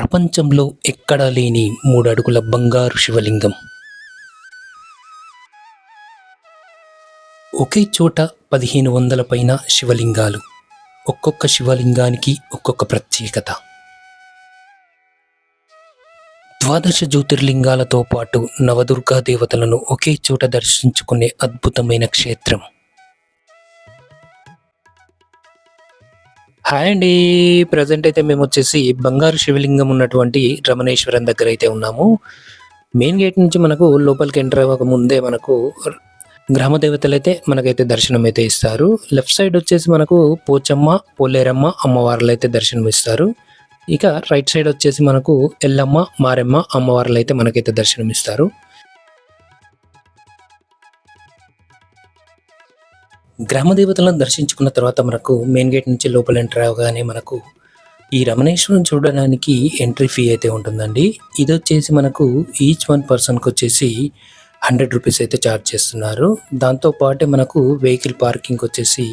ప్రపంచంలో ఎక్కడా లేని 3 అడుగుల బంగారు శివలింగం. ఒకే చోట 1500 పైన శివలింగాలు. ఒక్కొక్క శివలింగానికి ఒక్కొక్క ప్రత్యేకత. ద్వాదశ జ్యోతిర్లింగాలతో పాటు నవదుర్గా దేవతలను ఒకే చోట దర్శించుకునే అద్భుతమైన క్షేత్రం. హాయ్ అండి. ప్రజెంట్ అయితే మేము వచ్చేసి బంగారు శివలింగం ఉన్నటువంటి రమణేశ్వరం దగ్గర అయితే ఉన్నాము. మెయిన్ గేట్ నుంచి మనకు లోపలికి ఎంటర్ అవ్వక ముందే మనకు గ్రామ దేవతలు అయితే మనకైతే దర్శనం అయితే ఇస్తారు. లెఫ్ట్ సైడ్ వచ్చేసి మనకు పోచమ్మ, పోలేరమ్మ అమ్మవార్లు అయితే దర్శనం ఇస్తారు. ఇక రైట్ సైడ్ వచ్చేసి మనకు ఎల్లమ్మ, మారెమ్మ అమ్మవార్లు అయితే మనకైతే దర్శనం ఇస్తారు. గ్రామ దేవతలను దర్శించుకున్న తర్వాత మనకు మెయిన్ గేట్ నుంచి లోపల ఎంటర్ అవగానే మనకు ఈ రమణేశ్వరం చూడడానికి ఎంట్రీ ఫీ అయితే ఉంటుందండి. ఇది వచ్చేసి మనకు ఈచ్ వన్ పర్సన్కి వచ్చేసి 100 రూపీస్ అయితే ఛార్జ్ చేస్తున్నారు. దాంతోపాటే మనకు వెహికల్ పార్కింగ్ వచ్చేసి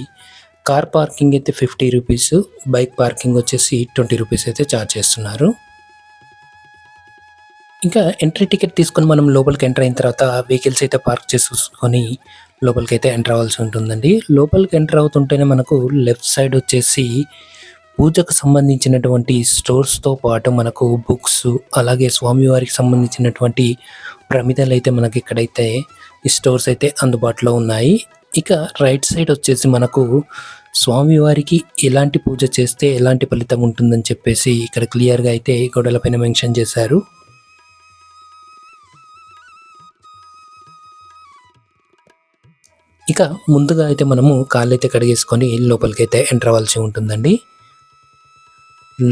కార్ పార్కింగ్ అయితే 50 రూపీస్, బైక్ పార్కింగ్ వచ్చేసి 20 రూపీస్ అయితే ఛార్జ్ చేస్తున్నారు. ఇంకా ఎంట్రీ టికెట్ తీసుకొని మనం లోపలికి ఎంటర్ అయిన తర్వాత వెహికల్స్ అయితే పార్క్ చేసుకొని లోపలికి అయితే ఎంటర్ అవ్వాల్సి ఉంటుందండి. లోపలికి ఎంటర్ అవుతుంటేనే మనకు లెఫ్ట్ సైడ్ వచ్చేసి పూజకు సంబంధించినటువంటి స్టోర్స్తో పాటు మనకు బుక్స్, అలాగే స్వామివారికి సంబంధించినటువంటి ప్రమిదలు అయితే మనకి ఇక్కడైతే ఈ స్టోర్స్ అయితే అందుబాటులో ఉన్నాయి. ఇక రైట్ సైడ్ వచ్చేసి మనకు స్వామివారికి ఎలాంటి పూజ చేస్తే ఎలాంటి ఫలితం ఉంటుందని చెప్పేసి ఇక్కడ క్లియర్గా అయితే గోడలపైన మెన్షన్ చేశారు. ఇక ముందుగా అయితే మనము కాళ్ళైతే కడిగేసుకొని లోపలికైతే ఎంటర్ అవ్వాల్సి ఉంటుందండి.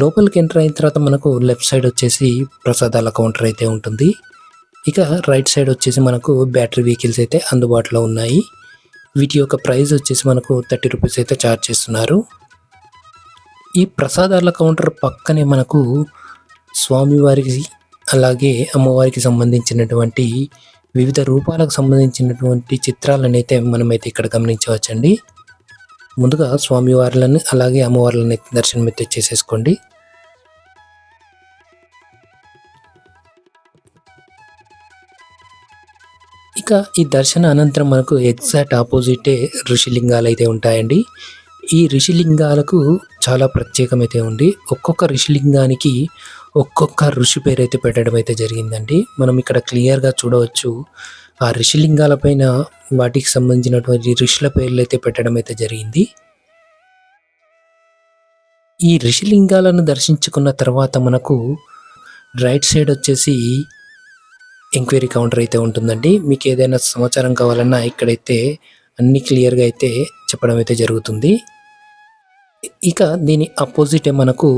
లోపలికి ఎంటర్ అయిన తర్వాత మనకు లెఫ్ట్ సైడ్ వచ్చేసి ప్రసాదాల కౌంటర్ అయితే ఉంటుంది. ఇక రైట్ సైడ్ వచ్చేసి మనకు బ్యాటరీ వెహికల్స్ అయితే అందుబాటులో ఉన్నాయి. వీటి యొక్క ప్రైస్ వచ్చేసి మనకు 30 రూపీస్ అయితే ఛార్జ్ చేస్తున్నారు. ఈ ప్రసాదాల కౌంటర్ పక్కనే మనకు స్వామివారికి అలాగే అమ్మవారికి సంబంధించినటువంటి వివిధ రూపాలకు సంబంధించినటువంటి చిత్రాలను అయితే మనమైతే ఇక్కడ గమనించవచ్చండి. ముందుగా స్వామివార్లను అలాగే అమ్మవార్లను అయితే దర్శనం అయితే చేసేసుకోండి. ఇక ఈ దర్శన అనంతరం మనకు ఎగ్జాక్ట్ ఆపోజిటే ఋషిలింగాలు అయితే ఉంటాయండి. ఈ ఋషిలింగాలకు చాలా ప్రత్యేకమైతే ఉంది. ఒక్కొక్క ఋషిలింగానికి ఒక్కొక్క ఋషి పేరు అయితే పెట్టడం అయితే జరిగిందండి. మనం ఇక్కడ క్లియర్గా చూడవచ్చు. ఆ ఋషిలింగాల పైన వాటికి సంబంధించినటువంటి ఋషుల పేర్లు అయితే పెట్టడం అయితే జరిగింది. ఈ ఋషిలింగాలను దర్శించుకున్న తర్వాత మనకు రైట్ సైడ్ వచ్చేసి ఎంక్వైరీ కౌంటర్ అయితే ఉంటుందండి. మీకు ఏదైనా సమాచారం కావాలన్నా ఇక్కడైతే అన్ని క్లియర్గా అయితే చెప్పడం అయితే జరుగుతుంది. ఇక దీని అపోజిటే మనకు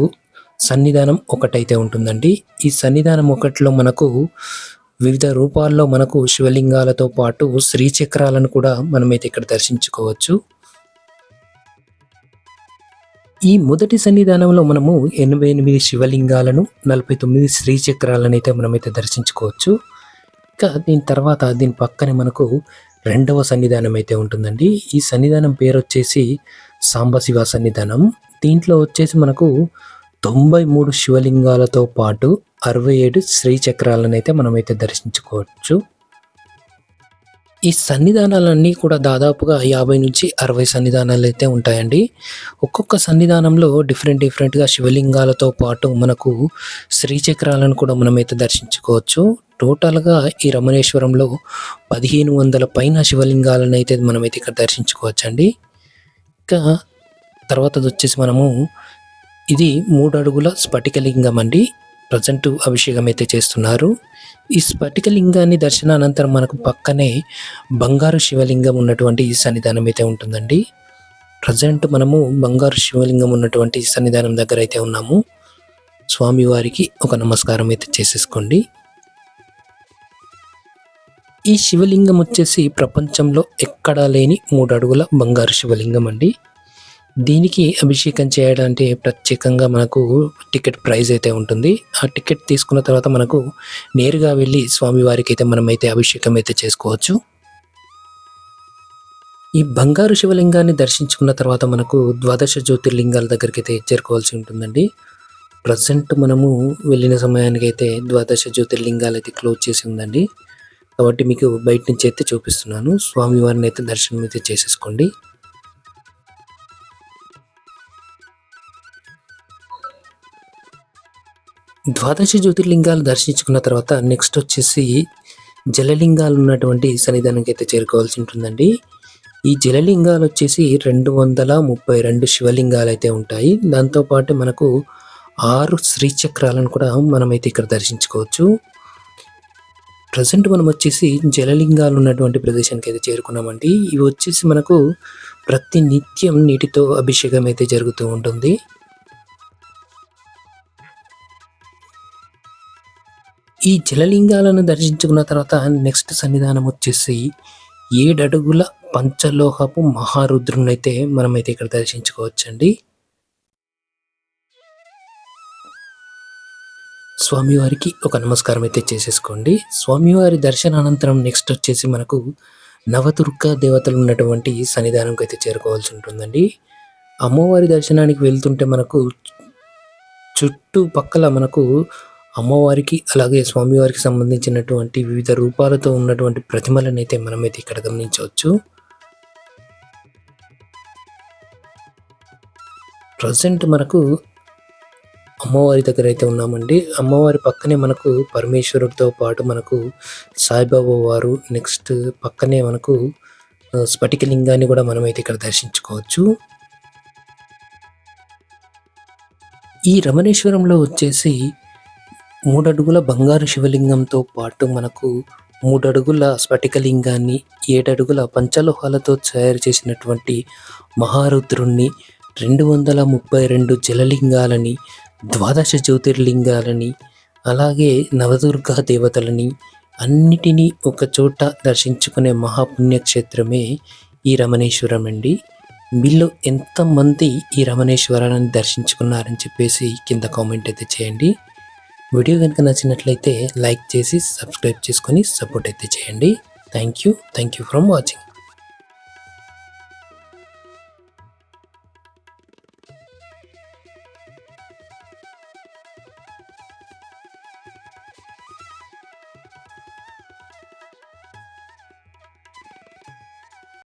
సన్నిధానం ఒకటైతే ఉంటుందండి. ఈ సన్నిధానం ఒకటిలో మనకు వివిధ రూపాల్లో మనకు శివలింగాలతో పాటు శ్రీచక్రాలను కూడా మనమైతే ఇక్కడ దర్శించుకోవచ్చు. ఈ మొదటి సన్నిధానంలో మనము 88 శివలింగాలను 49 శ్రీచక్రాలను అయితే మనమైతే దర్శించుకోవచ్చు. ఇక దీని పక్కనే మనకు రెండవ సన్నిధానం అయితే ఉంటుందండి. ఈ సన్నిధానం పేరు వచ్చేసి సాంబశివ సన్నిధానం. దీంట్లో వచ్చేసి మనకు 93 శివలింగాలతో పాటు 67 శ్రీచక్రాలను అయితే మనమైతే దర్శించుకోవచ్చు. ఈ సన్నిధానాలన్నీ కూడా దాదాపుగా 50 నుంచి 60 సన్నిధానాలు అయితే ఉంటాయండి. ఒక్కొక్క సన్నిధానంలో డిఫరెంట్గా శివలింగాలతో పాటు మనకు శ్రీచక్రాలను కూడా మనమైతే దర్శించుకోవచ్చు. టోటల్గా ఈ రమణేశ్వరంలో 1500 పైన శివలింగాలను అయితే మనమైతే ఇక్కడ దర్శించుకోవచ్చండి. ఇక తర్వాత వచ్చేసి మనము ఇది 3 అడుగుల స్ఫటికలింగం అండి. ప్రజెంట్ అభిషేకం అయితే చేస్తున్నారు. ఈ స్ఫటికలింగాన్ని దర్శనానంతరం మనకు పక్కనే బంగారు శివలింగం ఉన్నటువంటి సన్నిధానం అయితే ఉంటుందండి. ప్రజెంట్ మనము బంగారు శివలింగం ఉన్నటువంటి సన్నిధానం దగ్గర అయితే ఉన్నాము. స్వామివారికి ఒక నమస్కారం అయితే చేసేసుకోండి. ఈ శివలింగం వచ్చేసి ప్రపంచంలో ఎక్కడా లేని 3 అడుగుల బంగారు శివలింగం అండి. దీనికి అభిషేకం చేయడానికి ప్రత్యేకంగా మనకు టికెట్ ప్రైస్ అయితే ఉంటుంది. ఆ టికెట్ తీసుకున్న తర్వాత మనకు నేరుగా వెళ్ళి స్వామివారికి అయితే మనమైతే అభిషేకం అయితే చేసుకోవచ్చు. ఈ బంగారు శివలింగాన్ని దర్శించుకున్న తర్వాత మనకు ద్వాదశ జ్యోతిర్లింగాల దగ్గరికి అయితే చేరుకోవాల్సి ఉంటుందండి. ప్రజెంట్ మనము వెళ్ళిన సమయానికైతే ద్వాదశ జ్యోతిర్లింగాలు అయితే క్లోజ్ చేసి ఉందండి. కాబట్టి మీకు బయట నుంచి అయితే చూపిస్తున్నాను. స్వామివారిని అయితే దర్శనం అయితే చేసేసుకోండి. ద్వాదశ జ్యోతిర్లింగాలు దర్శించుకున్న తర్వాత నెక్స్ట్ వచ్చేసి జలలింగాలు ఉన్నటువంటి సన్నిధానానికి అయితే చేరుకోవాల్సి ఉంటుందండి. ఈ జలలింగాలు వచ్చేసి 232 శివలింగాలు అయితే ఉంటాయి. దాంతోపాటు మనకు 6 శ్రీచక్రాలను కూడా మనమైతే ఇక్కడ దర్శించుకోవచ్చు. ప్రజెంట్ మనం వచ్చేసి జలలింగాలు ఉన్నటువంటి ప్రదేశానికి అయితే చేరుకున్నామండి. ఇవి వచ్చేసి మనకు ప్రతి నిత్యం నీటితో అభిషేకం అయితే జరుగుతూ ఉంటుంది. ఈ జలలింగాలను దర్శించుకున్న తర్వాత నెక్స్ట్ సన్నిధానం వచ్చేసి 7 అడుగుల పంచలోహపు మహారుద్రునైతే మనమైతే ఇక్కడ దర్శించుకోవచ్చండి. స్వామివారికి ఒక నమస్కారం అయితే చేసేసుకోండి. స్వామివారి దర్శనానంతరం నెక్స్ట్ వచ్చేసి మనకు నవదుర్గా దేవతలు ఉన్నటువంటి సన్నిధానంకి అయితే చేరుకోవాల్సి ఉంటుందండి. అమ్మవారి దర్శనానికి వెళ్తుంటే మనకు చుట్టుపక్కల మనకు అమ్మవారికి అలాగే స్వామివారికి సంబంధించినటువంటి వివిధ రూపాలతో ఉన్నటువంటి ప్రతిమలను అయితే మనమైతే ఇక్కడ గమనించవచ్చు. ప్రజెంట్ మనకు అమ్మవారి దగ్గర అయితే ఉన్నామండి. అమ్మవారి పక్కనే మనకు పరమేశ్వరుడితో పాటు మనకు సాయిబాబా వారు, నెక్స్ట్ పక్కనే మనకు స్ఫటికలింగాన్ని కూడా మనమైతే ఇక్కడ దర్శించుకోవచ్చు. ఈ రమణేశ్వరంలో వచ్చేసి 3 అడుగుల బంగారు శివలింగంతో పాటు మనకు 3 అడుగుల స్ఫటికలింగాన్ని, 7 అడుగుల పంచలోహాలతో తయారు చేసినటువంటి మహారుద్రుణ్ణి, 232 జలలింగాలని, ద్వాదశ జ్యోతిర్లింగాలని, అలాగే నవదుర్గా దేవతలని అన్నిటినీ ఒక చోట దర్శించుకునే మహాపుణ్యక్షేత్రమే ఈ రమణేశ్వరం అండి. మీలో ఎంతమంది ఈ రమణేశ్వరాన్ని దర్శించుకున్నారని చెప్పేసి కింద కామెంట్ అయితే చేయండి. వీడియో కనుక నచ్చినట్లయితే లైక్ చేసి సబ్స్క్రైబ్ చేసుకొని సపోర్ట్ అయితే చేయండి. Thank you from watching.